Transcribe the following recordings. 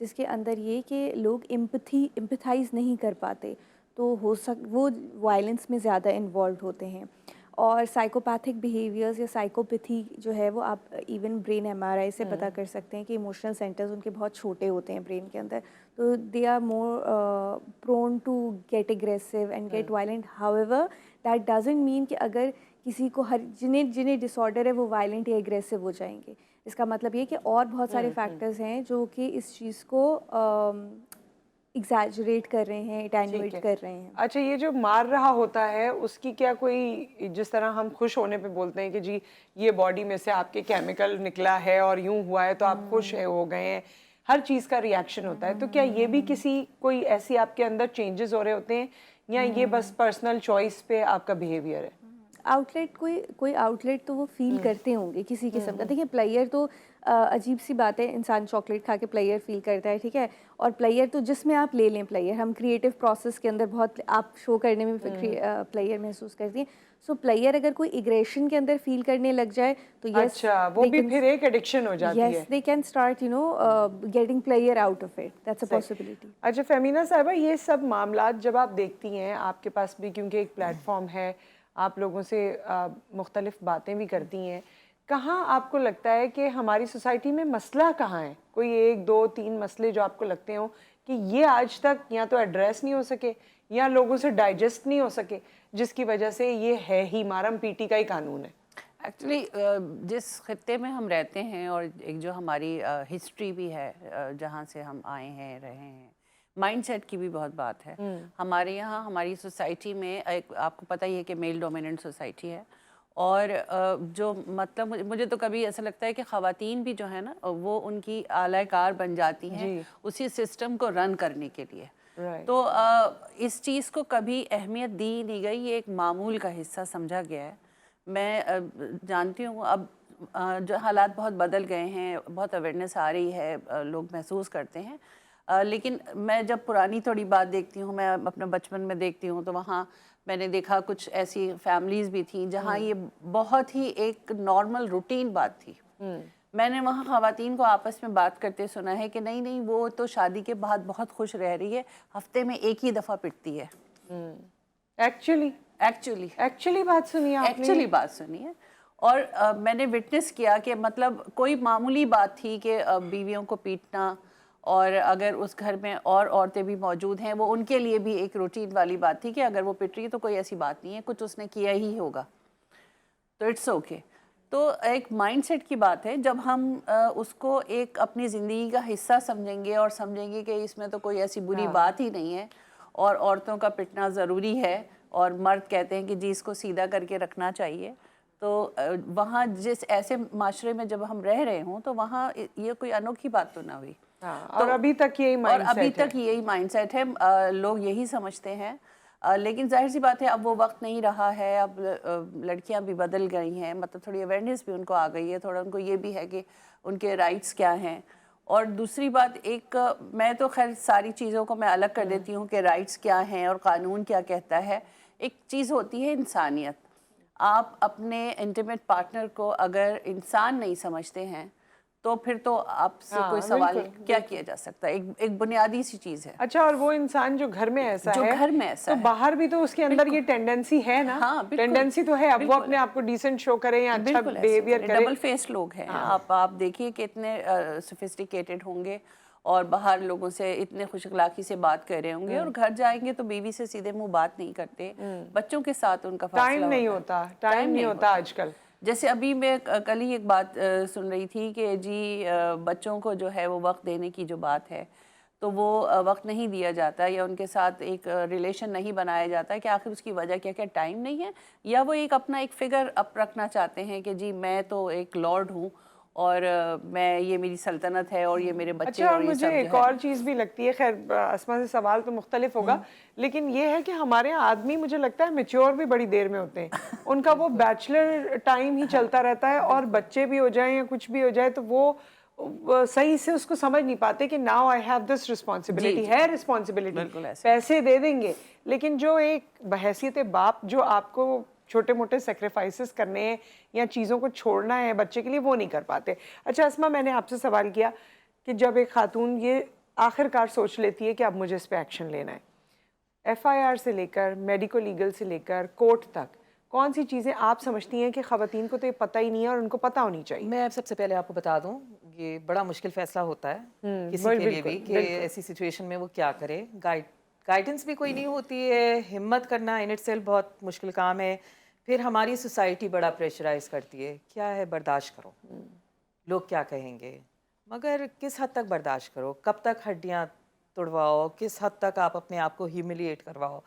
جس کے اندر یہ کہ لوگ امپتھائز نہیں کر پاتے، تو وہ وائلنس میں زیادہ انوالوڈ ہوتے ہیں. اور سائیکوپیتھک بیہیویئرز یا سائیکوپیتھی جو ہے وہ آپ ایون برین ایم آر آئی سے پتہ کر سکتے ہیں کہ ایموشنل سینٹرز ان کے بہت چھوٹے ہوتے ہیں برین کے اندر، تو they are more prone to get aggressive and get violent. However that doesn't mean کہ اگر کسی کو جنہیں ڈس آرڈر ہے وہ وائلنٹ یا اگریسو ہو جائیں گے. اس کا مطلب یہ کہ اور بہت سارے فیکٹرز ہیں جو کہ اس چیز کو ایگزیجریٹ کر رہے ہیں، اٹینویٹ کر رہے ہیں. اچھا، یہ جو مار رہا ہوتا ہے اس کی کیا کوئی، جس طرح ہم خوش ہونے پہ بولتے ہیں کہ جی یہ باڈی میں سے آپ کے کیمیکل نکلا ہے اور یوں ہوا ہے تو آپ خوش ہو گئے ہیں، ہر چیز کا ریئیکشن ہوتا ہے، تو کیا یہ بھی کسی کوئی ایسی آپ کے اندر چینجز ہو رہے ہوتے ہیں یا یہ بس پرسنل چوائس پہ آپ کا بیہیویئر ہے؟ آؤٹ لیٹ کوئی آؤٹ لیٹ تو وہ فیل کرتے ہوں گے کسی قسم کا. دیکھیں پلیئر تو عجیب سی بات ہے، انسان چاکلیٹ کھا کے پلیئر فیل کرتا ہے، ٹھیک ہے، اور پلیئر تو جس میں آپ لے لیں پلیئر، ہم کریٹو پروسیس کے اندر بہت آپ شو کرنے میں پلیئر محسوس کرتی ہیں. سو پلیئر اگر کوئی ایگریشن کے اندر فیل کرنے لگ جائے تو یس، اچھا وہ بھی پھر ایک ایڈکشن ہو جاتی ہے. Yes they can start getting player out of it, that's a possibility. اچھا فیمینا صاحبہ، یہ سب معاملات جب آپ دیکھتی ہیں، آپ کے پاس بھی کیونکہ ایک پلیٹ فارم ہے، آپ لوگوں سے مختلف باتیں بھی کرتی ہیں، کہاں آپ کو لگتا ہے کہ ہماری سوسائٹی میں مسئلہ کہاں ہے؟ کوئی 1 2 3 مسئلے جو آپ کو لگتے ہوں کہ یہ آج تک یا تو ایڈریس نہیں ہو سکے یا لوگوں سے ڈائجسٹ نہیں ہو سکے، جس کی وجہ سے یہ ہے ہی مارم پیٹی کا ہی قانون ہے؟ ایکچولی جس خطے میں ہم رہتے ہیں اور ایک جو ہماری ہسٹری بھی ہے جہاں سے ہم آئے ہیں رہے ہیں، مائنڈ سیٹ کی بھی بہت بات ہے. ہمارے یہاں ہماری سوسائٹی میں ایک آپ کو پتہ ہی ہے کہ میل ڈومیننٹ سوسائٹی ہے، اور جو مطلب مجھے تو کبھی ایسا لگتا ہے کہ خواتین بھی جو ہے نا وہ ان کی اعلی کار بن جاتی ہیں اسی سسٹم کو رن کرنے کے لیے. تو اس چیز کو کبھی اہمیت دی نہیں گئی، یہ ایک معمول کا حصہ سمجھا گیا ہے. میں جانتی ہوں اب جو حالات بہت بدل گئے ہیں، بہت اویئرنیس آ رہی ہے، لوگ محسوس کرتے ہیں، لیکن میں جب پرانی تھوڑی بات دیکھتی ہوں، میں اپنا بچپن میں دیکھتی ہوں، تو وہاں میں نے دیکھا کچھ ایسی فیملیز بھی تھیں جہاں یہ بہت ہی ایک نارمل روٹین بات تھی. میں نے وہاں خواتین کو آپس میں بات کرتے سنا ہے کہ نہیں وہ تو شادی کے بعد بہت خوش رہ رہی ہے، ہفتے میں ایک ہی دفعہ پٹتی ہے. ایکچولی بات سنی ہے. اور میں نے وٹنس کیا کہ مطلب کوئی معمولی بات تھی کہ بیویوں کو پیٹنا، اور اگر اس گھر میں اور عورتیں بھی موجود ہیں وہ ان کے لیے بھی ایک روٹین والی بات تھی کہ اگر وہ پٹ رہی ہے تو کوئی ایسی بات نہیں ہے، کچھ اس نے کیا ہی ہوگا، تو اٹس اوکے. تو ایک مائنڈ سیٹ کی بات ہے. جب ہم اس کو ایک اپنی زندگی کا حصہ سمجھیں گے اور سمجھیں گے کہ اس میں تو کوئی ایسی بری بات ہی نہیں ہے اور عورتوں کا پٹنا ضروری ہے، اور مرد کہتے ہیں کہ جی اس کو سیدھا کر کے رکھنا چاہیے، تو وہاں جس ایسے معاشرے میں جب ہم رہ رہے ہوں تو وہاں یہ کوئی انوکھی بات تو نہ ہوئی. اور ابھی تک یہی مائنڈ سیٹ ہے، لوگ یہی سمجھتے ہیں. لیکن ظاہر سی بات ہے اب وہ وقت نہیں رہا ہے، اب لڑکیاں بھی بدل گئی ہیں، مطلب تھوڑی اویئرنیس بھی ان کو آ گئی ہے، تھوڑا ان کو یہ بھی ہے کہ ان کے رائٹس کیا ہیں. اور دوسری بات، ایک میں تو خیر ساری چیزوں کو میں الگ کر دیتی ہوں کہ رائٹس کیا ہیں اور قانون کیا کہتا ہے. ایک چیز ہوتی ہے انسانیت. آپ اپنے انٹیمیٹ پارٹنر کو اگر انسان نہیں سمجھتے ہیں تو پھر تو آپ سے کوئی سوال کیا کیا جا سکتا ہے، ایک بنیادی سی چیز ہے. اچھا، اور وہ انسان جو گھر میں ایسا ہے تو باہر بھی تو اس کے اندر یہ ٹینڈنسی ہے نا، ٹینڈنسی تو ہے، اب وہ اپنے آپ کو ڈیسنٹ شو کریں یا اچھا بیہیویئر کریں. ڈبل فیس لوگ ہیں. آپ دیکھیے کہ اتنے سوفسٹیکیٹڈ ہوں گے اور باہر لوگوں سے اتنے خوش اخلاقی سے بات کر رہے ہوں گے، اور گھر جائیں گے تو بیوی سے سیدھے منہ بات نہیں کرتے، بچوں کے ساتھ ان کا فاصلہ ٹائم نہیں ہوتا آج کل. جیسے ابھی میں کل ہی ایک بات سن رہی تھی کہ جی بچوں کو جو ہے وہ وقت دینے کی جو بات ہے تو وہ وقت نہیں دیا جاتا، یا ان کے ساتھ ایک ریلیشن نہیں بنایا جاتا، کہ آخر اس کی وجہ کیا ٹائم نہیں ہے، یا وہ ایک اپنا ایک فگر اپ رکھنا چاہتے ہیں کہ جی میں تو ایک لارڈ ہوں اور میں یہ میری سلطنت ہے اور یہ میرے بچے. اچھا، اور مجھے ایک اور چیز بھی لگتی ہے، خیر اسما سے سوال تو مختلف ہوگا، لیکن یہ ہے کہ ہمارے آدمی مجھے لگتا ہے میچور بھی بڑی دیر میں ہوتے ہیں. ان کا وہ بیچلر ٹائم ہی چلتا رہتا ہے، اور بچے بھی ہو جائیں یا کچھ بھی ہو جائے تو وہ صحیح سے اس کو سمجھ نہیں پاتے کہ now I have this responsibility. ہے رسپانسبلٹی، پیسے دے دیں گے، لیکن جو ایک بحیثیت باپ جو آپ کو چھوٹے موٹے سیکریفائسز کرنے ہیں یا چیزوں کو چھوڑنا ہے بچے کے لیے، وہ نہیں کر پاتے. اچھا اسما، میں نے آپ سے سوال کیا کہ جب ایک خاتون یہ آخر کار سوچ لیتی ہے کہ اب مجھے اس پہ ایکشن لینا ہے؟ FIR سے لے کر میڈیکو لیگل سے لے کر کورٹ تک کون سی چیزیں آپ سمجھتی ہیں کہ خواتین کو تو یہ پتہ ہی نہیں ہے اور ان کو پتہ ہونی چاہیے؟ میں سب سے پہلے آپ کو بتا دوں یہ بڑا مشکل فیصلہ ہوتا ہے کسی کے لیے بھی کہ ایسی سچویشن میں وہ کیا کرے. گائیڈنس بھی کوئی نہیں ہوتی ہے, ہمت کرنا ان اٹ سیلف بہت مشکل کام ہے. پھر ہماری سوسائٹی بڑا پریشرائز کرتی ہے, کیا ہے برداشت کرو, لوگ کیا کہیں گے, مگر کس حد تک برداشت کرو, کب تک ہڈیاں توڑواؤ, کس حد تک آپ اپنے آپ کو ہیوملیٹ کرواؤ.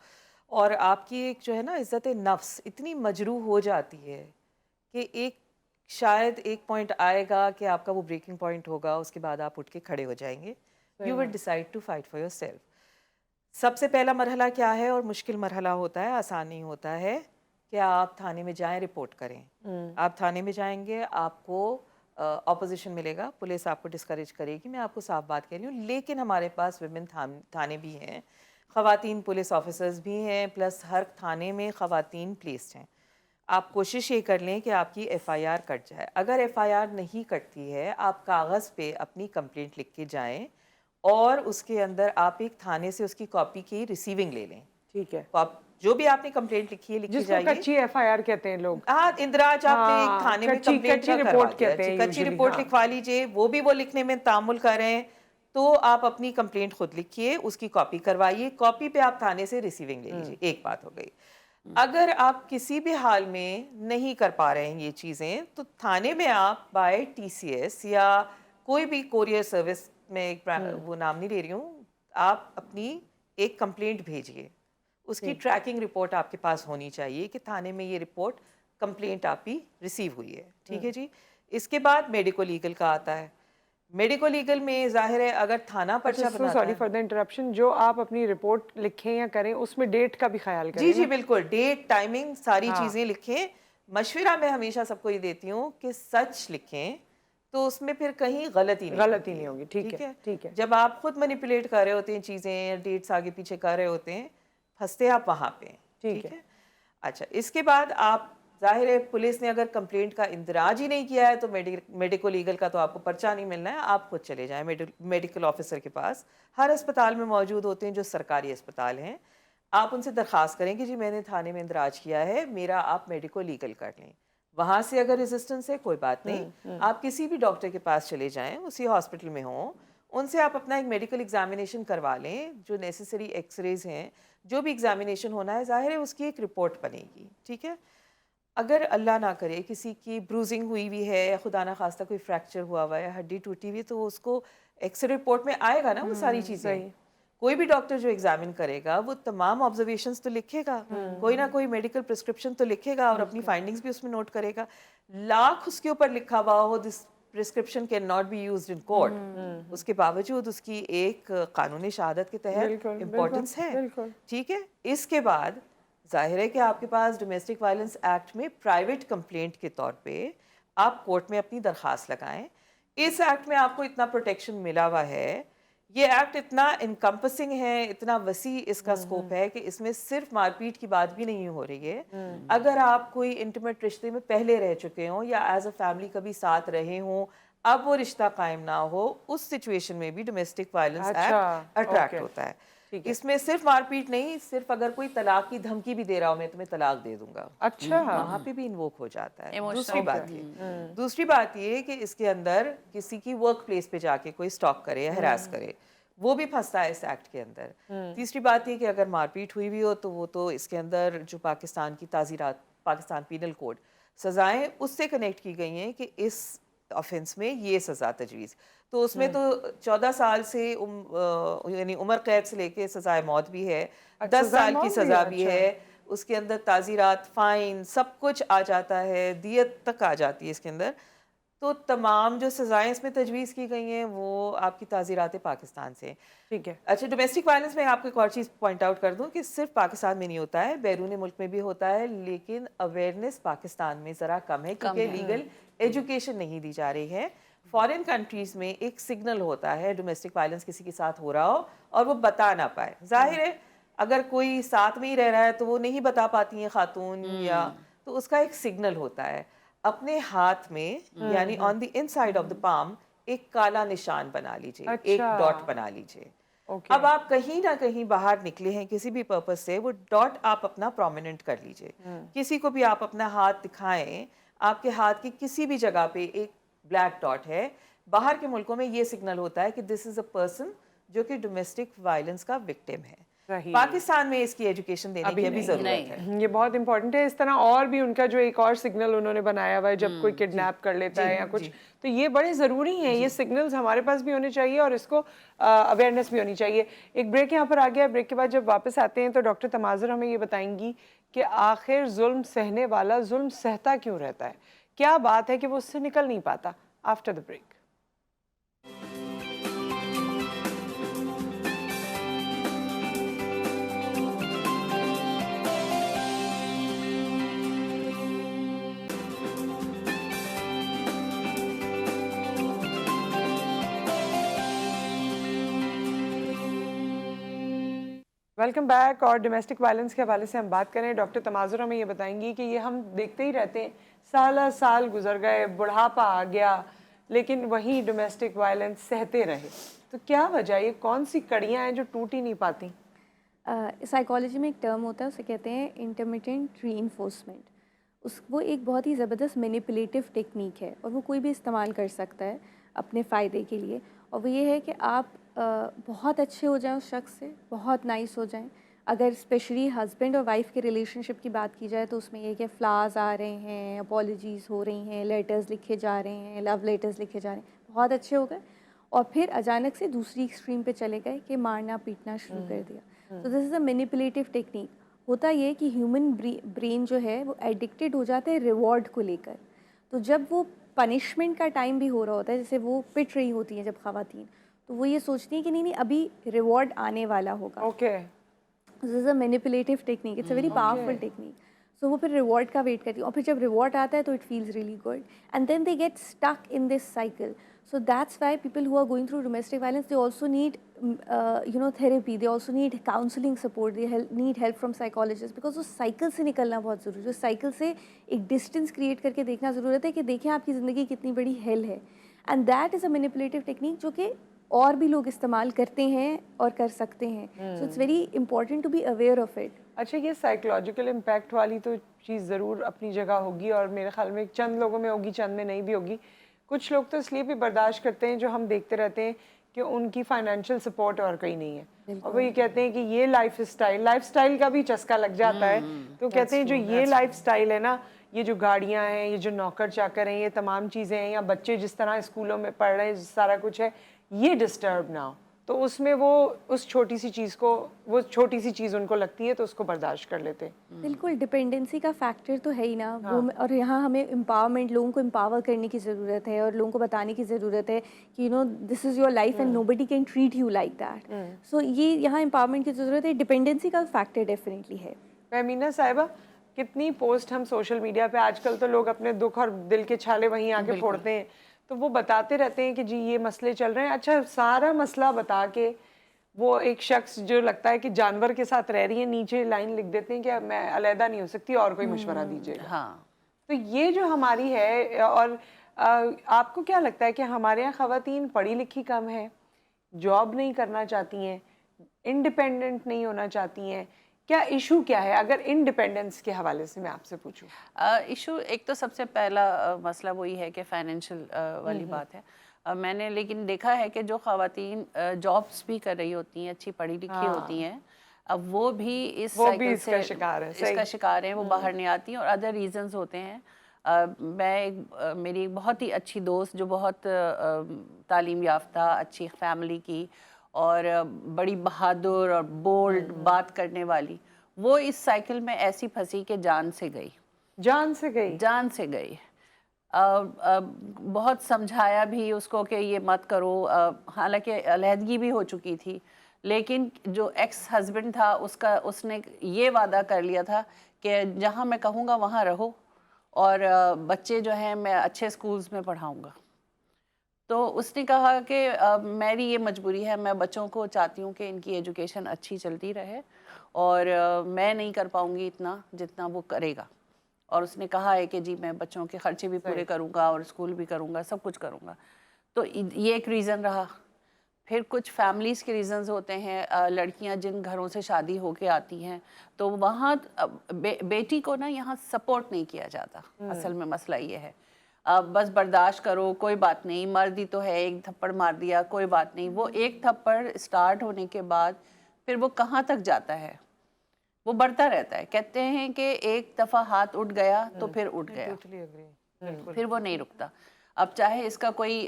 اور آپ کی ایک جو ہے نا عزت نفس اتنی مجروح ہو جاتی ہے کہ ایک شاید ایک پوائنٹ آئے گا کہ آپ کا وہ بریکنگ پوائنٹ ہوگا, اس کے بعد آپ اٹھ کے کھڑے ہو جائیں گے. You will decide to fight for yourself. سب سے پہلا مرحلہ کیا ہے, اور مشکل مرحلہ ہوتا ہے, آسان نہیں ہوتا ہے, کہ آپ تھانے میں جائیں, رپورٹ کریں. آپ تھانے میں جائیں گے, آپ کو اپوزیشن ملے گا, پولیس آپ کو ڈسکریج کرے گی, میں آپ کو صاف بات کہہ رہی ہوں. لیکن ہمارے پاس ویمن تھانے بھی ہیں, خواتین پولیس آفیسرز بھی ہیں, پلس ہر تھانے میں خواتین پلیسڈ ہیں. آپ کوشش یہ کر لیں کہ آپ کی FIR کٹ جائے. اگر FIR نہیں کٹتی ہے, آپ کاغذ پہ اپنی کمپلینٹ لکھ کے جائیں اور اس کے اندر آپ ایک تھانے سے اس کی کاپی کی ریسیونگ لے لیں. ٹھیک ہے, جو بھی آپ نے کمپلینٹ لکھی ہے لکھی جس کو جائیے. کچی FIR کہتے ہیں لوگ. ہاں, اندراج آپ نے ایک تھانے میں کمپلینٹ کا کروا دیا, کچی رپورٹ لکھوا لیجئے. وہ بھی وہ لکھنے میں تعامل کر رہے ہیں تو آپ اپنی کمپلینٹ خود لکھیے, اس کی کاپی کروائیے, کاپی پہ آپ تھانے سے ریسیونگ لے لیجیے. ایک بات ہو گئی. اگر آپ کسی بھی حال میں نہیں کر پا رہے ہیں یہ چیزیں, تو تھانے میں آپ بائی TCS یا کوئی بھی کوریئر سروس, میں وہ نام نہیں لے رہی ہوں, آپ اپنی ایک کمپلینٹ بھیجیے. اس کی ٹریکنگ رپورٹ آپ کے پاس ہونی چاہیے کہ تھانے میں یہ رپورٹ کمپلینٹ آپ کی ریسیو ہوئی ہے. ٹھیک ہے جی. اس کے بعد میڈیکو لیگل کا آتا ہے. میڈیکو لیگل میں ظاہر ہے اگر تھانہ پرچہ بناتا سوری ہے, فار دا انٹرپشن, جو آپ اپنی رپورٹ لکھیں یا کریں اس میں ڈیٹ کا بھی خیال کریں. جی جی بالکل, ڈیٹ, ٹائمنگ, ساری چیزیں لکھیں. مشورہ میں ہمیشہ سب کو یہ دیتی ہوں کہ سچ لکھیں, تو اس میں پھر کہیں غلطی نہیں ہوگی. ٹھیک ہے. جب آپ خود مینیپولیٹ کر رہے ہوتے ہیں چیزیں, ڈیٹس آگے پیچھے کر رہے ہوتے ہیں, پھنستے آپ وہاں پہ. ٹھیک ہے. اچھا, اس کے بعد آپ ظاہر ہے پولیس نے اگر کمپلینٹ کا اندراج ہی نہیں کیا ہے تو میڈیکو لیگل کا تو آپ کو پرچہ نہیں ملنا ہے. آپ خود چلے جائیں میڈیکل آفیسر کے پاس, ہر اسپتال میں موجود ہوتے ہیں جو سرکاری اسپتال ہیں. آپ ان سے درخواست کریں کہ جی میں نے تھانے میں اندراج کیا ہے, میرا آپ میڈیکو لیگل کر لیں. وہاں سے اگر ریزسٹنس ہے کوئی بات نہیں, آپ کسی بھی ڈاکٹر کے پاس چلے جائیں, اسی ہاسپٹل میں ہوں, ان سے آپ اپنا ایک میڈیکل ایگزامینیشن کروا لیں. جو نیسیسری ایکس ریز ہیں, جو بھی ایگزامینیشن ہونا ہے, ظاہر ہے اس کی ایک رپورٹ بنے گی. ٹھیک ہے. اگر اللہ نہ کرے کسی کی بروزنگ ہوئی ہوئی ہے, یا خدا نہ خواستہ کوئی فریکچر ہوا ہوا ہے, ہڈی ٹوٹی ہوئی, تو اس کو ایکس رے رپورٹ میں آئے گا نا وہ ساری چیزیں. کوئی بھی ڈاکٹر جو ایگزامن کرے گا وہ تمام آبزرویشنز تو لکھے گا, کوئی نہ کوئی میڈیکل پرسکرپشن تو لکھے گا, اور اپنی فائنڈنگز بھی اس میں نوٹ کرے گا. لاکھ اس کے اوپر لکھا ہوا ہو this prescription can not be used in court, اس کے باوجود اس کی ایک قانونی شہادت کے تحت امپورٹنس ہے. ٹھیک ہے. اس کے بعد ظاہر ہے کہ آپ کے پاس ڈومیسٹک وائلنس ایکٹ میں پرائیویٹ کمپلینٹ کے طور پہ آپ کورٹ میں اپنی درخواست لگائیں. اس ایکٹ میں آپ کو اتنا پروٹیکشن ملا ہوا ہے, یہ ایکٹ اتنا انکمپسنگ ہے, اتنا وسیع اس کا سکوپ ہے کہ اس میں صرف مار پیٹ کی بات بھی نہیں ہو رہی ہے. اگر آپ کوئی انٹیمیٹ رشتے میں پہلے رہ چکے ہوں یا ایز اے فیملی کبھی ساتھ رہے ہوں, اب وہ رشتہ قائم نہ ہو, اس سچویشن میں بھی ڈومیسٹک وائلنس ایکٹ اٹریکٹ ہوتا ہے. اس میں صرف مار پیٹ نہیں, صرف اگر کوئی طلاق کی دھمکی بھی دے رہا ہو, میں تمہیں طلاق دے دوں گا, وہاں پہ بھی انووک ہو جاتا ہے. دوسری بات یہ کہ اس کے اندر کسی کی ورک پلیس پہ جا کے کوئی اسٹاک کرے یا ہراس کرے, وہ بھی پھنستا ہے اس ایکٹ کے اندر. تیسری بات یہ کہ اگر مار پیٹ ہوئی بھی ہو تو وہ تو اس کے اندر جو پاکستان کی تعزیرات, پاکستان پینل کوڈ سزائیں اس سے کنیکٹ کی گئی ہیں کہ اس آفینس میں یہ سزا تجویز, تو اس میں تو 14 سال سے یعنی عمر قید سے لے کے سزائے موت بھی ہے, 10 سال کی سزا بھی ہے, اس کے اندر تعزیرات, فائن, سب کچھ آ جاتا ہے, دیت تک آ جاتی ہے اس کے اندر. تو تمام جو سزائیں اس میں تجویز کی گئی ہیں وہ آپ کی تعزیرات پاکستان سے. ٹھیک ہے. اچھا, ڈومیسٹک وائلنس میں آپ کو ایک اور چیز پوائنٹ آؤٹ کر دوں کہ صرف پاکستان میں نہیں ہوتا ہے, بیرون ملک میں بھی ہوتا ہے, لیکن اویئرنیس پاکستان میں ذرا کم ہے کیونکہ لیگل ایجوکیشن نہیں دی جا رہی ہے. فارن کنٹریز میں ایک سگنل ہوتا ہے ڈومیسٹک وائلنس کسی کے ساتھ ہو رہا ہو اور وہ بتا نہ پائے. ظاہر ہے اگر کوئی ساتھ میں ہی رہ رہا ہے تو وہ نہیں بتا پاتی ہیں خاتون, یا تو اس کا ایک سگنل ہوتا ہے اپنے ہاتھ میں, یعنی آن دی ان سائڈ آف دا پام ایک کالا نشان بنا لیجئے, ایک ڈاٹ بنا لیجئے. اب آپ کہیں نہ کہیں باہر نکلے ہیں کسی بھی پرپز سے, وہ ڈاٹ آپ اپنا پرومیننٹ کر لیجئے. کسی کو بھی آپ اپنا ہاتھ دکھائیں, آپ کے ہاتھ کی کسی بھی جگہ پہ ایک بلیک ڈاٹ ہے. باہر کے ملکوں میں یہ سگنل ہوتا ہے کہ دس از اے پرسن جو کہ ڈومیسٹک وائلنس کا وکٹم ہے. پاکستان میں اس کی ایجوکیشن دینے کی ابھی ضرورت ہے. یہ بہت امپورٹنٹ ہے. اس طرح اور بھی ان کا جو ایک اور سگنل انہوں نے بنایا ہوا ہے جب کوئی کڈنیپ کر لیتا ہے یا کچھ, تو یہ بڑے ضروری ہیں. یہ سگنلز ہمارے پاس بھی ہونے چاہیے اور اس کو اویئرنیس بھی ہونی چاہیے. ایک بریک یہاں پر آ گیا. بریک کے بعد جب واپس آتے ہیں تو ڈاکٹر تماظر ہمیں یہ بتائیں گی کہ آخر ظلم سہنے والا ظلم سہتا کیوں رہتا ہے, کیا بات ہے کہ وہ اس سے نکل نہیں پاتا. After the break. Welcome back. اور ڈومیسٹک وائلنس کے حوالے سے ہم بات کریں. ڈاکٹر تماظر ہمیں یہ بتائیں گی کہ یہ ہم دیکھتے ہی رہتے ہیں, سالہ سال گزر گئے, بڑھاپا آ گیا, لیکن وہی ڈومیسٹک وائلنس سہتے رہے. تو کیا وجہ, یہ کون سی کڑیاں ہیں جو ٹوٹ ہی نہیں پاتی؟ سائیکالوجی میں ایک ٹرم ہوتا ہے, اسے کہتے ہیں انٹرمیٹنٹ ری انفورسمنٹ. وہ ایک بہت ہی زبردست مینیپولیٹو ٹیکنیک ہے اور وہ کوئی بھی استعمال کر سکتا ہے اپنے فائدے کے لیے. اور وہ یہ ہے کہ آپ بہت اچھے ہو جائیں اس شخص سے, بہت نائس ہو جائیں. اگر اسپیشلی ہسبینڈ اور وائف کے ریلیشن شپ کی بات کی جائے تو اس میں یہ کہ فلاز آ رہے ہیں, اپالوجیز ہو رہی ہیں, لیٹرز لکھے جا رہے ہیں, لو لیٹرز لکھے جا رہے ہیں, بہت اچھے ہو گئے, اور پھر اچانک سے دوسری ایکسٹریم پہ چلے گئے کہ مارنا پیٹنا شروع کر دیا. تو دس از اے مینیپولیٹو ٹیکنیک. ہوتا یہ کہ ہیومن برین جو ہے وہ ایڈکٹیڈ ہو جاتا ہے ریوارڈ کو لے کر. تو جب وہ پنشمنٹ کا ٹائم بھی ہو رہا ہوتا ہے, جیسے وہ پٹ رہی ہوتی ہیں جب خواتین, تو وہ یہ سوچتی ہیں کہ نہیں ابھی ریوارڈ آنے والا ہوگا. Okay, this is a manipulative technique, it's a very powerful technique. So وہ پھر ریوارڈ کا ویٹ کرتی ہیں, اور پھر جب ریوارڈ آتا ہے تو it feels really good, and then they get stuck in this cycle. So that's why people who are going through domestic violence, they also need therapy, they also need counseling support, they need help from psychologists, because اس cycle سے نکلنا بہت ضروری ہے. اس cycle سے ایک distance create کر کے دیکھنا ضرورت ہے کہ دیکھیں آپ کی زندگی کتنی بڑی ہیل ہے. And that is a manipulative technique جو کہ اور بھی لوگ استعمال کرتے ہیں اور کر سکتے ہیں. So it's very important to be aware of it. اچھا, یہ سائیکولوجیکل امپیکٹ والی تو چیز ضرور اپنی جگہ ہوگی, اور میرے خیال میں چند لوگوں میں ہوگی, چند میں نہیں بھی ہوگی. کچھ لوگ تو اس لیے بھی برداشت کرتے ہیں جو ہم دیکھتے رہتے ہیں کہ ان کی فائنینشیل سپورٹ اور کہیں نہیں ہے, اور وہ یہ کہتے ہیں کہ یہ لائف اسٹائل کا بھی چسکا لگ جاتا ہے. تو کہتے ہیں جو یہ لائف اسٹائل ہے نا, یہ جو گاڑیاں ہیں, یہ جو نوکر چاکر ہیں, یہ تمام چیزیں ہیں, یا بچے جس طرح اسکولوں میں پڑھ رہے ہیں, سارا کچھ ہے, یہ ڈسٹرب نہ ہو. تو اس میں وہ اس چھوٹی سی چیز ان کو لگتی ہے تو اس کو برداشت کر لیتے ہیں. بالکل, ڈپینڈنسی کا فیکٹر تو ہے ہی نا وہ. اور یہاں ہمیں امپاورمنٹ, لوگوں کو امپاور کرنے کی ضرورت ہے, اور لوگوں کو بتانے کی ضرورت ہے کہ this is your life and nobody can treat you like that. So یہ یہاں امپاورمنٹ کی ضرورت ہے. ڈپینڈنسی کا فیکٹر ڈیفینیٹلی ہے. فہمینہ صاحبہ, کتنی پوسٹ ہم سوشل میڈیا پہ آج کل تو لوگ اپنے دکھ اور دل کے چھالے وہیں آ کے پھوڑتے ہیں, تو وہ بتاتے رہتے ہیں کہ جی یہ مسئلے چل رہے ہیں. اچھا, سارا مسئلہ بتا کے وہ ایک شخص جو لگتا ہے کہ جانور کے ساتھ رہ رہی ہے, نیچے لائن لکھ دیتے ہیں کہ میں علیحدہ نہیں ہو سکتی اور کوئی مشورہ دیجیے گا. ہاں, تو یہ جو ہماری ہے, اور آپ کو کیا لگتا ہے کہ ہمارے یہاں خواتین پڑھی لکھی کم ہے, جاب نہیں کرنا چاہتی ہیں, انڈیپینڈنٹ نہیں ہونا چاہتی ہیں, کیا ایشو کیا ہے؟ اگر انڈیپینڈنس کے حوالے سے میں آپ سے پوچھوں. ایشو ایک تو سب سے پہلا مسئلہ وہی ہے کہ فائنینشیل والی بات ہے. میں نے لیکن دیکھا ہے کہ جو خواتین جابس بھی کر رہی ہوتی ہیں, اچھی پڑھی لکھی ہوتی ہیں, اب وہ بھی اس سائیکل سے اس کا شکار ہیں, وہ باہر نہیں آتی ہیں, اور ادر ریزنز ہوتے ہیں. میری ایک بہت ہی اچھی دوست جو بہت تعلیم یافتہ, اچھی فیملی کی, اور بڑی بہادر اور بولڈ بات کرنے والی, وہ اس سائیکل میں ایسی پھنسی کہ جان سے گئی. بہت سمجھایا بھی اس کو کہ یہ مت کرو, حالانکہ علیحدگی بھی ہو چکی تھی, لیکن جو ایکس ہسبینڈ تھا اس نے یہ وعدہ کر لیا تھا کہ جہاں میں کہوں گا وہاں رہو, اور بچے جو ہیں میں اچھے اسکولز میں پڑھاؤں گا. تو اس نے کہا کہ میری یہ مجبوری ہے, میں بچوں کو چاہتی ہوں کہ ان کی ایجوکیشن اچھی چلتی رہے, اور میں نہیں کر پاؤں گی اتنا جتنا وہ کرے گا. اور اس نے کہا ہے کہ جی میں بچوں کے خرچے بھی پورے کروں گا, اور اسکول بھی کروں گا, سب کچھ کروں گا. تو یہ ایک ریزن رہا. پھر کچھ فیملیز کے ریزنز ہوتے ہیں, لڑکیاں جن گھروں سے شادی ہو کے آتی ہیں تو وہاں بیٹی کو نا یہاں سپورٹ نہیں کیا جاتا. اصل میں مسئلہ یہ ہے, بس برداشت کرو, کوئی بات نہیں, مرد ہی تو ہے, ایک تھپڑ مار دیا, کوئی بات نہیں. وہ ایک تھپڑ اسٹارٹ ہونے کے بعد پھر وہ کہاں تک جاتا ہے, وہ بڑھتا رہتا ہے. کہتے ہیں کہ ایک دفعہ ہاتھ اٹھ گیا تو پھر اٹھ گیا, پھر وہ نہیں رکتا. اب چاہے اس کا کوئی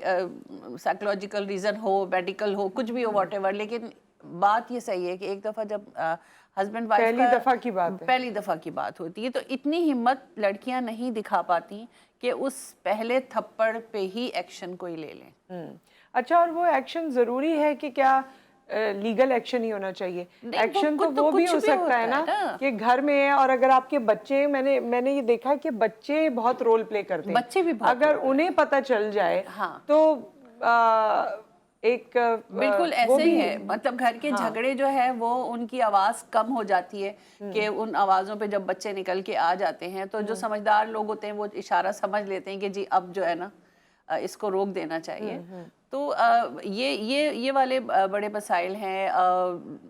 سائیکولوجیکل ریزن ہو, میڈیکل ہو, کچھ بھی ہو, واٹ ایور, لیکن بات یہ صحیح ہے کہ ایک دفعہ جب ہسبینڈ وائف پہلی دفعہ کی بات ہے, پہلی دفعہ کی بات ہوتی ہے تو اتنی ہمت لڑکیاں نہیں دکھا پاتی کہ اس پہلے تھپڑ پہ ہی ایکشن کوئی لے لیں. اچھا, اور وہ ایکشن ضروری ہے کہ کیا لیگل ایکشن ہی ہونا چاہیے؟ ایکشن تو وہ بھی ہو سکتا ہے نا کہ گھر میں ہے, اور اگر آپ کے بچے, میں نے یہ دیکھا کہ بچے بہت رول پلے کرتے ہیں, بچے بھی بہت, اگر انہیں پتہ چل جائے تو ایک بالکل ایسے ہی ہے. مطلب گھر کے جھگڑے جو ہے وہ ان کی آواز کم ہو جاتی ہے کہ ان آوازوں پہ جب بچے نکل کے آ جاتے ہیں تو جو سمجھدار لوگ ہوتے ہیں وہ اشارہ سمجھ لیتے ہیں کہ جی اب جو ہے نا اس کو روک دینا چاہیے. تو یہ والے بڑے مسائل ہیں.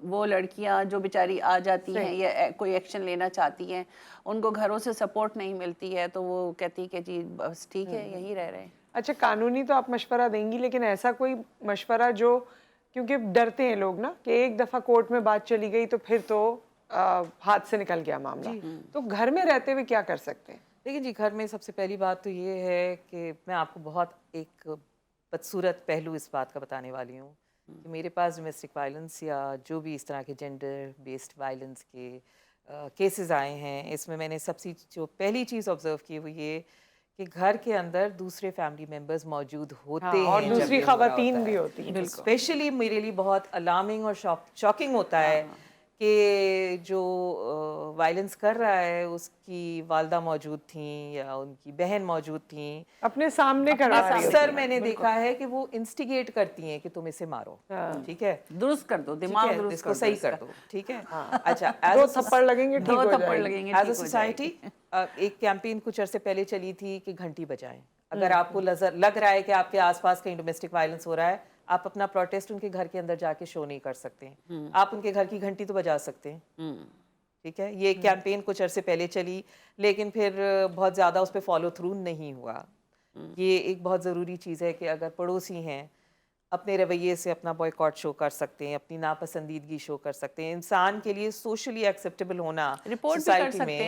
وہ لڑکیاں جو بیچاری آ جاتی ہیں یا کوئی ایکشن لینا چاہتی ہیں, ان کو گھروں سے سپورٹ نہیں ملتی ہے تو وہ کہتی کہ جی بس ٹھیک ہے, یہیں رہ رہے ہیں. اچھا, قانونی تو آپ مشورہ دیں گی, لیکن ایسا کوئی مشورہ جو, کیونکہ ڈرتے ہیں لوگ نا کہ ایک دفعہ کورٹ میں بات چلی گئی تو پھر تو ہاتھ سے نکل گیا معاملہ, تو گھر میں رہتے ہوئے کیا کر سکتے ہیں؟ دیکھیں جی, گھر میں سب سے پہلی بات تو یہ ہے کہ میں آپ کو بہت ایک بدصورت پہلو اس بات کا بتانے والی ہوں کہ میرے پاس ڈومیسٹک وائلنس یا جو بھی اس طرح کے جینڈر بیسڈ وائلنس کے کیسز آئے ہیں, اس میں نے سب سے جو پہلی چیز آبزرو کی وہ یہ کہ گھر کے اندر دوسرے فیملی ممبرز موجود ہوتے ہیں, اور دوسری خواتین بھی ہوتی ہیں. اسپیشلی میرے لیے بہت الارمنگ اور شاکنگ ہوتا ہے کہ جو وائلنس کر رہا ہے اس کی والدہ موجود تھیں یا ان کی بہن موجود تھیں, اپنے سامنے کروا رہی ہوتی ہیں. اکثر میں نے دیکھا ہے کہ وہ انسٹیگیٹ کرتی ہیں کہ تم اسے مارو, ٹھیک ہے, درست کر دو, دماغ درست اس کو صحیح کر دو, ٹھیک ہے. اچھا, دو تھپڑ لگیں گے, دو تھپڑ لگیں گے, ایز اے سوسائٹی ایک کیمپین کچھ عرصے پہلے چلی تھی کہ گھنٹی بجائیں. اگر آپ کو لگ رہا ہے کہ آپ کے آس پاس کہیں ڈومیسٹک وائلنس ہو رہا ہے, آپ اپنا پروٹیسٹ ان کے گھر کے اندر جا کے شو نہیں کر سکتے, آپ ان کے گھر کی گھنٹی تو بجا سکتے ہیں, ٹھیک ہے. یہ کیمپین کچھ عرصے پہلے چلی, لیکن پھر بہت زیادہ اس پہ فالو تھرو نہیں ہوا. یہ ایک بہت ضروری چیز ہے کہ اگر پڑوسی ہیں اپنے رویے سے اپنا بوائیکاٹ شو کر سکتے ہیں, اپنی ناپسندیدگی شو کر سکتے ہیں. انسان کے لیے سوشلی ایکسیپٹیبل ہونا سوسائٹی میں,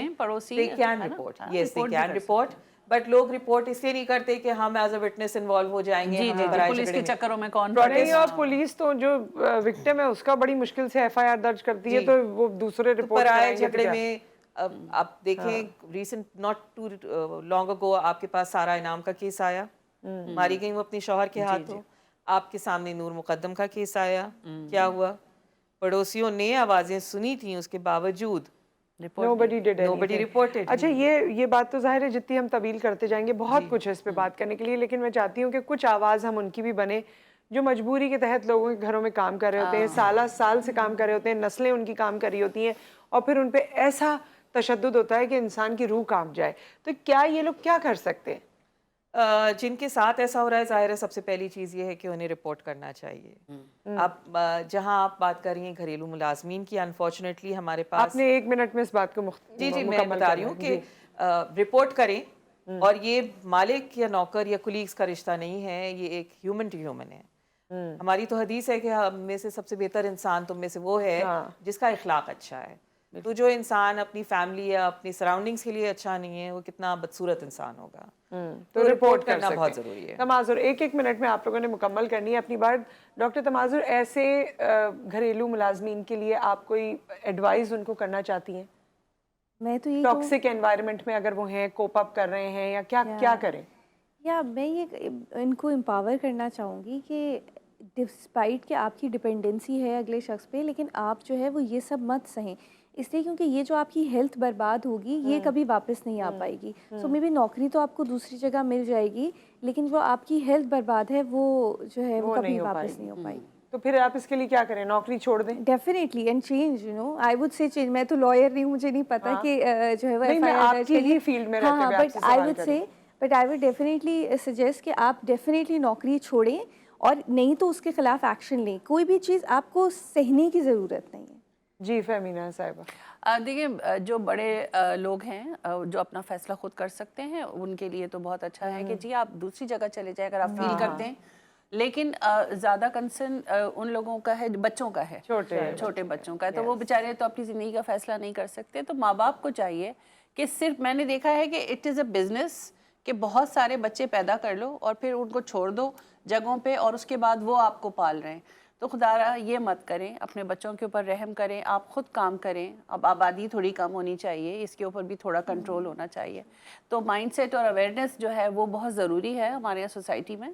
they can report, yes they can report, but لوگ رپورٹ اس لیے نہیں کرتے کہ ہم ایز اے وٹنس انوالو ہو جائیں گے, پولیس کے چکروں میں کون نہیں, اور پولیس تو جو وکٹم ہے اس کا بڑی مشکل سے ایف آئی آر درج کرتی ہے, تو وہ دوسرے رپورٹ پرائے جھگڑے میں. آپ دیکھیں ریسنٹ ناٹ ٹو لانگ اگو آپ کے پاس سارا انعام کا کیس آیا, ماری گئی وہ اپنے شوہر کے ہاتھوں. آپ کے سامنے نور مقدم کا کیس آیا, کیا ہوا, پڑوسیوں نے آوازیں سنی تھیں, اس کے باوجود nobody did nobody reported. اچھا, یہ بات تو ظاہر ہے جتنی ہم طویل کرتے جائیں گے بہت کچھ ہے اس پہ بات کرنے کے لیے, لیکن میں چاہتی ہوں کہ کچھ آواز ہم ان کی بھی بنے جو مجبوری کے تحت لوگوں کے گھروں میں کام کر رہے ہوتے ہیں, سال سے کام کر رہے ہوتے ہیں, نسلیں ان کی کام کر رہی ہوتی ہیں, اور پھر ان پہ ایسا تشدد ہوتا ہے کہ انسان کی روح کانپ جائے. تو کیا یہ لوگ کیا کر سکتے ہیں؟ جن کے ساتھ ایسا ہو رہا ہے, ظاہر ہے سب سے پہلی چیز یہ ہے کہ انہیں رپورٹ کرنا چاہیے. آپ جہاں آپ بات کر رہی ہیں گھریلو ملازمین کی, انفارچونیٹلی ہمارے پاس, آپ نے 1 منٹ میں اس بات کو جی میں بتا رہی ہوں کہ رپورٹ کریں, اور یہ مالک یا نوکر یا کولیگز کا رشتہ نہیں ہے, یہ ایک ہیومن ٹو ہیومن ہے. ہماری تو حدیث ہے کہ ہم میں سے سب سے بہتر انسان تم میں سے وہ ہے جس کا اخلاق اچھا ہے. تو جو انسان اپنی فیملی یا اپنی سراؤنڈنگز کے لیے اچھا نہیں ہے, وہ کتنا بدصورت انسان ہوگا. تو رپورٹ کرنا بہت ضروری ہے. تماظر 1 منٹ میں آپ لوگوں نے مکمل کرنی ہے اپنی بات. ڈاکٹر تماظر, ایسے گھریلو ملازمین کے لیے آپ کوئی ایڈوائز ان کو کرنا چاہتی ہیں؟ میں تو یہ ٹاکسک انوائرمنٹ میں اگر وہ ہیں, کوپ اپ کر رہے ہیں, یا کیا کریں؟ یا میں یہ ان کو امپاور کرنا چاہوں گی کہ ڈسپائٹ کہ آپ کی ڈپینڈنسی ہے اگلے شخص پہ, لیکن آپ جو ہے وہ یہ سب مت سہیں, اس لیے کیونکہ یہ جو آپ کی ہیلتھ برباد ہوگی یہ کبھی واپس نہیں آ پائے گی. سو مے بی نوکری تو آپ کو دوسری جگہ مل جائے گی, لیکن جو آپ کی ہیلتھ برباد ہے وہ جو ہے وہ کبھی واپس نہیں ہو پائے گی. تو پھر آپ اس کے لیے کیا کریں, نوکری چھوڑ دیں؟ Definitely, and change, you know I would say change. میں تو لائر نہیں ہوں, مجھے نہیں پتا کہ جو ہے وہ آپ کی ہی فیلڈ میں رہتے ہوئے آپ سے سوال کریں. بٹ آئی وڈ سے but I would definitely suggest کہ آپ ڈیفینیٹلی نوکری چھوڑیں اور نہیں تو اس کے خلاف ایکشن لیں. کوئی بھی چیز آپ کو سہنے کی ضرورت نہیں ہے. جی فہمینہ صاحبہ. دیکھیں جو بڑے لوگ ہیں جو اپنا فیصلہ خود کر سکتے ہیں ان کے لیے تو بہت اچھا ہے کہ جی آپ دوسری جگہ چلے جائیں اگر آپ فیل کرتے ہیں. لیکن زیادہ کنسرن ان لوگوں کا ہے بچوں کا ہے, چھوٹے بچوں کا ہے, تو وہ بیچارے تو اپنی زندگی کا فیصلہ نہیں کر سکتے. تو ماں باپ کو چاہیے کہ صرف, میں نے دیکھا ہے کہ اٹ از اے بزنس کہ بہت سارے بچے پیدا کر لو اور پھر ان کو چھوڑ دو جگہوں پہ اور اس کے بعد وہ آپ کو پال رہے ہیں. تو خدا را یہ مت کریں, اپنے بچوں کے اوپر رحم کریں, آپ خود کام کریں. اب آبادی تھوڑی کم ہونی چاہیے, اس کے اوپر بھی تھوڑا کنٹرول ہونا چاہیے. تو مائنڈ سیٹ اور اویئرنیس جو ہے وہ بہت ضروری ہے ہمارے سوسائٹی میں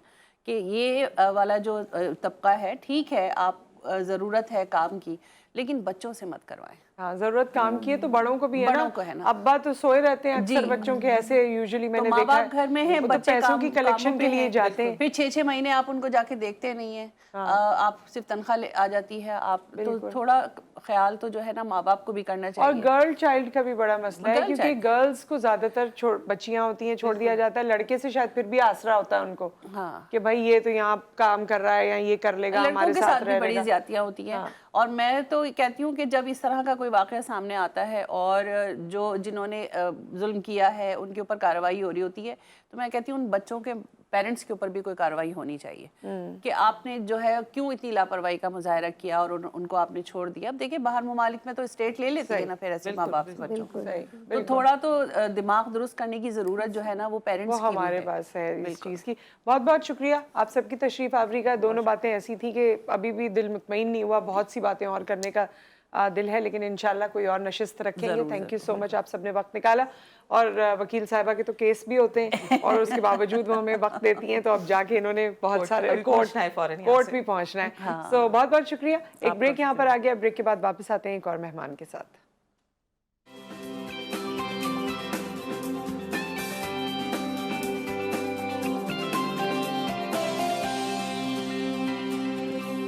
کہ یہ والا جو طبقہ ہے ٹھیک ہے, آپ ضرورت ہے کام کی, لیکن بچوں سے مت کروائیں. ہاں ضرورت کام کی ہے تو بڑوں کو بھی ہے بڑوں کو ہے نا. ابا تو سوئے رہتے ہیں اکثر بچوں کے, ایسے یوزلی میں نے ماں دیکھا باپ گھر میں ہیں, بچے پیسوں کی کلیکشن کے لیے جاتے ہیں, پھر 6 مہینے آپ ان کو جا کے دیکھتے نہیں ہیں, آپ صرف تنخواہ آ جاتی ہے. آپ تو تھوڑا خیال تو جو ہے نا ماں باپ کو بھی کرنا چاہیے. اور گرل چائلڈ کا بھی بڑا مسئلہ ہے کیونکہ گرلز کو زیادہ تر بچیاں ہوتی ہیں چھوڑ دیا جاتا ہے, لڑکے سے شاید پھر بھی آسرا ہوتا ہے ان کو کہ بھائی یہ تو یہاں کام کر رہا ہے یا یہ کر لے گا, ہمارے ساتھ رہے گا. بڑی زیادتیاں ہوتی ہیں. اور میں تو کہتی ہوں کہ جب اس طرح کا کوئی واقعہ سامنے آتا ہے اور جنہوں نے ظلم کیا ہے ان کے اوپر کارروائی ہو رہی ہوتی ہے, تو میں کہتی ہوں ان بچوں کے پیرنٹس کے اوپر بھی کوئی کارروائی ہونی چاہیے کہ آپ نے جو ہے کیوں اتنی لاپرواہی کا مظاہرہ کیا اور ان کو آپ نے چھوڑ دیا. اب دیکھیں باہر ممالک میں تو اسٹیٹ لے لیتے ہیں نا پھر ایسے ماں باپ سے بچوں کو, تو تھوڑا تو دماغ درست کرنے کی ضرورت جو ہے نا وہ پیرنٹس کی ہمارے پاس ہے اس چیز کی. بہت بہت شکریہ آپ سب کی تشریف آوری کا. دونوں باتیں ایسی تھیں کہ ابھی بھی دل مطمئن نہیں ہوا, بہت سی باتیں اور کرنے کا دل ہے, لیکن انشاءاللہ کوئی اور نشست رکھیں گے. تھینک یو سو مچ, آپ سب نے وقت نکالا. اور وکیل صاحبہ کے تو کیس بھی ہوتے ہیں اور اس کے باوجود وہ ہمیں وقت دیتی ہیں, تو اب جا کے انہوں نے بہت سارے کورٹ بھی پہنچنا ہے. سو بہت بہت شکریہ. ایک بریک یہاں پر آ گیا, بریک کے بعد واپس آتے ہیں ایک اور مہمان کے ساتھ.